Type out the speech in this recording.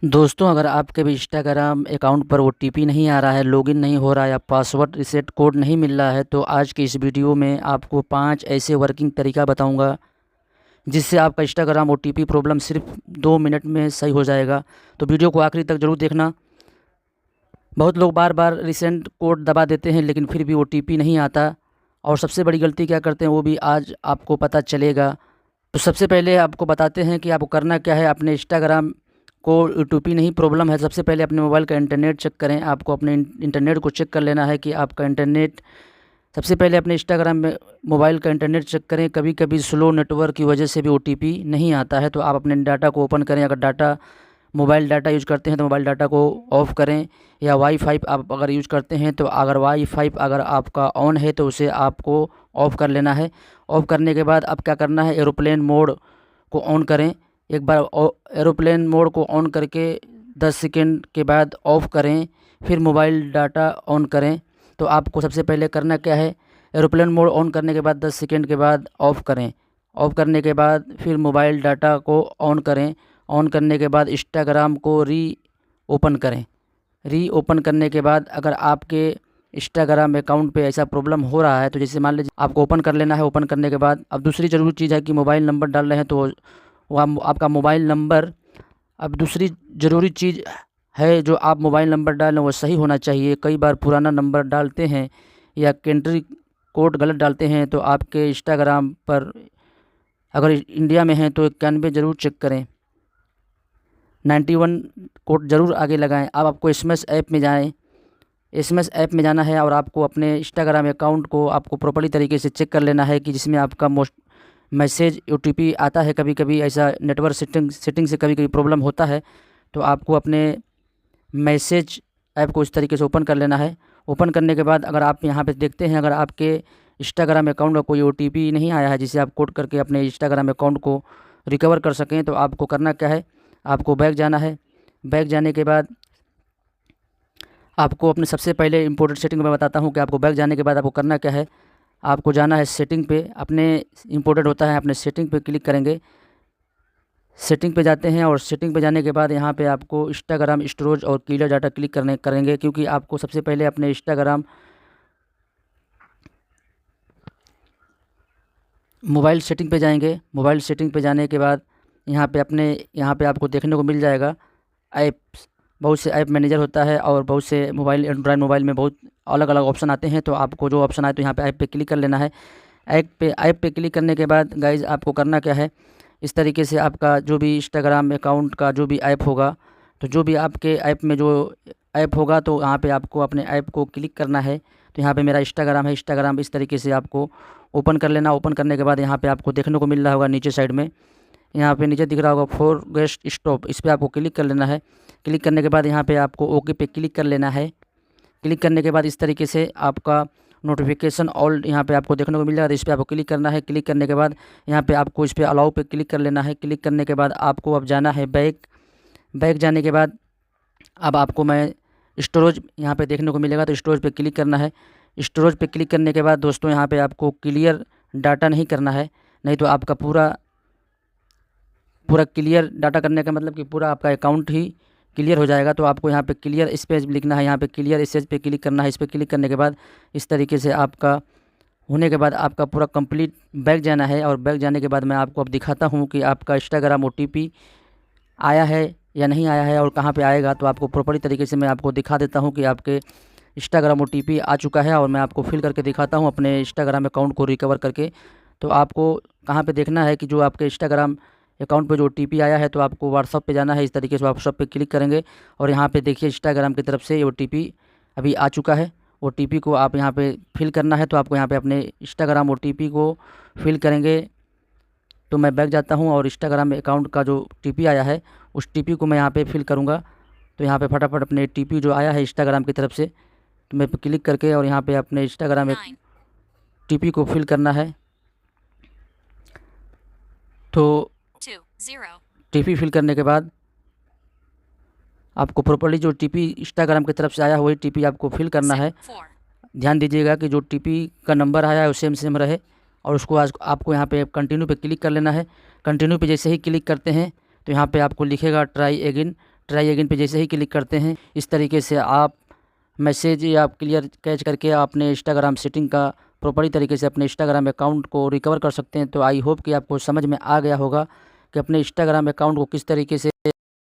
दोस्तों, अगर आपके भी इंस्टाग्राम अकाउंट पर ओटीपी नहीं आ रहा है, लॉगिन नहीं हो रहा है या पासवर्ड रीसेट कोड नहीं मिल रहा है, तो आज की इस वीडियो में आपको 5 ऐसे वर्किंग तरीका बताऊंगा जिससे आपका इंस्टाग्राम ओटीपी प्रॉब्लम सिर्फ 2 मिनट में सही हो जाएगा। तो वीडियो को आखिरी तक ज़रूर देखना। बहुत लोग बार बार रीसेंट कोड दबा देते हैं लेकिन फिर भी ओटीपी नहीं आता, और सबसे बड़ी गलती क्या करते हैं वो भी आज आपको पता चलेगा। तो सबसे पहले आपको बताते हैं कि आपको करना क्या है। अपने इंस्टाग्राम को यूट्यूबी नहीं प्रॉब्लम है, सबसे पहले अपने मोबाइल का इंटरनेट चेक करें। आपको अपने इंटरनेट को चेक कर लेना है कि आपका इंटरनेट, सबसे पहले अपने इंस्टाग्राम में मोबाइल का इंटरनेट चेक करें। कभी कभी स्लो नेटवर्क की वजह से भी ओटीपी नहीं आता है, तो आप अपने डाटा को ओपन करें। अगर मोबाइल डाटा यूज़ करते हैं तो मोबाइल डाटा को ऑफ़ करें, या वाईफाई आप अगर यूज़ करते हैं तो अगर वाईफाई अगर आपका ऑन है तो उसे आपको ऑफ़ कर लेना है। ऑफ़ करने के बाद अब क्या करना है, एरोप्लेन मोड को ऑन करें। एक बार एरोप्लेन मोड को ऑन करके 10 सेकंड के बाद ऑफ़ करें, फिर मोबाइल डाटा ऑन करें। तो आपको सबसे पहले करना क्या है, एरोप्लेन मोड ऑन करने के बाद 10 सेकंड के बाद ऑफ़ करें। ऑफ़ करने के बाद फिर मोबाइल डाटा को ऑन करें। ऑन करने के बाद इंस्टाग्राम को ओपन करें। ओपन करने के बाद अगर आपके इंस्टाग्राम अकाउंट पे ऐसा प्रॉब्लम हो रहा है तो जैसे मान लीजिए आपको ओपन कर लेना है। ओपन करने के बाद अब दूसरी ज़रूरी चीज़ है कि मोबाइल नंबर डाल रहे हैं तो वह आपका मोबाइल नंबर, अब दूसरी ज़रूरी चीज़ है जो आप मोबाइल नंबर डालें वो सही होना चाहिए। कई बार पुराना नंबर डालते हैं या कंट्री कोड गलत डालते हैं तो आपके इंस्टाग्राम पर, अगर इंडिया में हैं तो 91 ज़रूर चेक करें, 91 कोड ज़रूर आगे लगाएं। अब आपको एसएमएस ऐप में जाएं। एसएमएस ऐप में जाना है और आपको अपने इंस्टाग्राम अकाउंट को आपको प्रॉपर्ली तरीके से चेक कर लेना है कि जिसमें आपका मैसेज ओटीपी आता है। कभी कभी ऐसा नेटवर्क सेटिंग से कभी कभी प्रॉब्लम होता है, तो आपको अपने मैसेज ऐप को इस तरीके से ओपन कर लेना है। ओपन करने के बाद अगर आप यहाँ पे देखते हैं, अगर आपके इंस्टाग्राम अकाउंट का कोई ओटीपी नहीं आया है जिसे आप कोड करके अपने इंस्टाग्राम अकाउंट को रिकवर कर सकें, तो आपको करना क्या है, आपको बैक जाना है। बैक जाने के बाद आपको अपने सबसे पहले इंपॉर्टेंट सेटिंग में बताता हूँ कि आपको बैक जाने के बाद आपको करना क्या है। आपको जाना है सेटिंग पे, अपने इंपॉर्टेंट होता है, अपने सेटिंग पे क्लिक करेंगे। सेटिंग पे जाते हैं और सेटिंग पे जाने के बाद यहाँ पे आपको इंस्टाग्राम स्टोरेज और क्लियर डाटा क्लिक करेंगे, क्योंकि आपको सबसे पहले अपने इंस्टाग्राम मोबाइल सेटिंग पे जाएंगे। मोबाइल सेटिंग पे जाने के बाद यहाँ पे आपको देखने को मिल जाएगा ऐप्स। बहुत से ऐप मैनेजर होता है और बहुत से मोबाइल, एंड्रॉयड मोबाइल में बहुत अलग अलग ऑप्शन आते हैं, तो आपको जो ऑप्शन आए तो यहाँ पे ऐप पे क्लिक कर लेना है। ऐप पे क्लिक करने के बाद गाइज़ आपको करना क्या है, इस तरीके से आपका जो भी इंस्टाग्राम अकाउंट का जो भी ऐप होगा, तो जो भी आपके ऐप में जो ऐप होगा तो यहाँ पे आपको अपने ऐप को क्लिक करना है। तो यहाँ पे मेरा इंस्टाग्राम है, इंस्टाग्राम इस तरीके से आपको ओपन कर लेना। ओपन करने के बाद यहाँ पे आपको देखने को मिल रहा होगा नीचे साइड में, यहाँ पे नीचे दिख रहा होगा फॉर गेस्ट स्टॉप, इस पर आपको क्लिक कर लेना है। क्लिक करने के बाद यहाँ पे आपको ओके पे क्लिक कर लेना है। क्लिक करने के बाद इस तरीके से आपका नोटिफिकेशन ऑल यहाँ पे आपको देखने को मिल जाएगा, तो इस पर आपको क्लिक करना है। क्लिक करने के बाद यहाँ पे आपको इस पर अलाउ पे क्लिक कर लेना है। क्लिक करने के बाद आपको अब जाना है बैक। बैक जाने के बाद अब आपको मैं स्टोरेज यहाँ पे देखने को मिलेगा, तो स्टोरेज पे क्लिक करना है। स्टोरेज पे क्लिक करने के बाद दोस्तों यहाँ पे आपको क्लियर डाटा नहीं करना है, नहीं तो आपका पूरा क्लियर डाटा करने का मतलब कि पूरा आपका अकाउंट ही क्लियर हो जाएगा। तो आपको यहाँ पे क्लियर स्पेस लिखना है, यहाँ पे क्लियर स्पेस पे क्लिक करना है। इस पर क्लिक करने के बाद इस तरीके से आपका होने के बाद आपका पूरा कंप्लीट बैक जाना है, और बैक जाने के बाद मैं आपको अब दिखाता हूँ कि आपका इंस्टाग्राम ओटीपी आया है या नहीं आया है और कहाँ पे आएगा। तो आपको प्रॉपर्ली तरीके से मैं आपको दिखा देता हूँ कि आपके इंस्टाग्राम ओटीपी आ चुका है, और मैं आपको फिल करके दिखाता हूँ अपने इंस्टाग्राम अकाउंट को रिकवर करके। तो आपको कहाँ पे देखना है कि जो आपके इंस्टाग्राम अकाउंट पे जो ओटीपी आया है, तो आपको व्हाट्सअप पे जाना है। इस तरीके से व्हाट्सअप पे क्लिक करेंगे और यहाँ पे देखिए इंस्टाग्राम की तरफ से ये ओटीपी अभी आ चुका है। ओटीपी को आप यहाँ पे फिल करना है, तो आपको यहाँ पे अपने इंस्टाग्राम ओटीपी को फिल करेंगे। तो मैं बैक जाता हूँ और इंस्टाग्राम अकाउंट का जो टीपी आया है उस टीपी को मैं यहाँ पे फिल करूँगा। तो यहाँ पे फटाफट अपने टीपी जो आया है इंस्टाग्राम की तरफ से, तो मैं क्लिक करके और यहाँ पे अपने इंस्टाग्राम टीपी को फिल करना है। तो टीपी फिल करने के बाद आपको प्रॉपर्ली जो टीपी इंस्टाग्राम की तरफ से आया वही टीपी आपको फिल करना है। ध्यान दीजिएगा कि जो टीपी का नंबर आया है वो सेम सेम रहे, और उसको आज आपको यहाँ पे कंटिन्यू पे क्लिक कर लेना है। कंटिन्यू पे जैसे ही क्लिक करते हैं तो यहाँ पे आपको लिखेगा ट्राई अगेन। ट्राई अगेन पे जैसे ही क्लिक करते हैं, इस तरीके से आप मैसेज या आप क्लियर कैच करके अपने इंस्टाग्राम सेटिंग का प्रॉपरली तरीके से अपने इंस्टाग्राम अकाउंट को रिकवर कर सकते हैं। तो आई होप कि आपको समझ में आ गया होगा कि अपने इंस्टाग्राम अकाउंट को किस तरीके से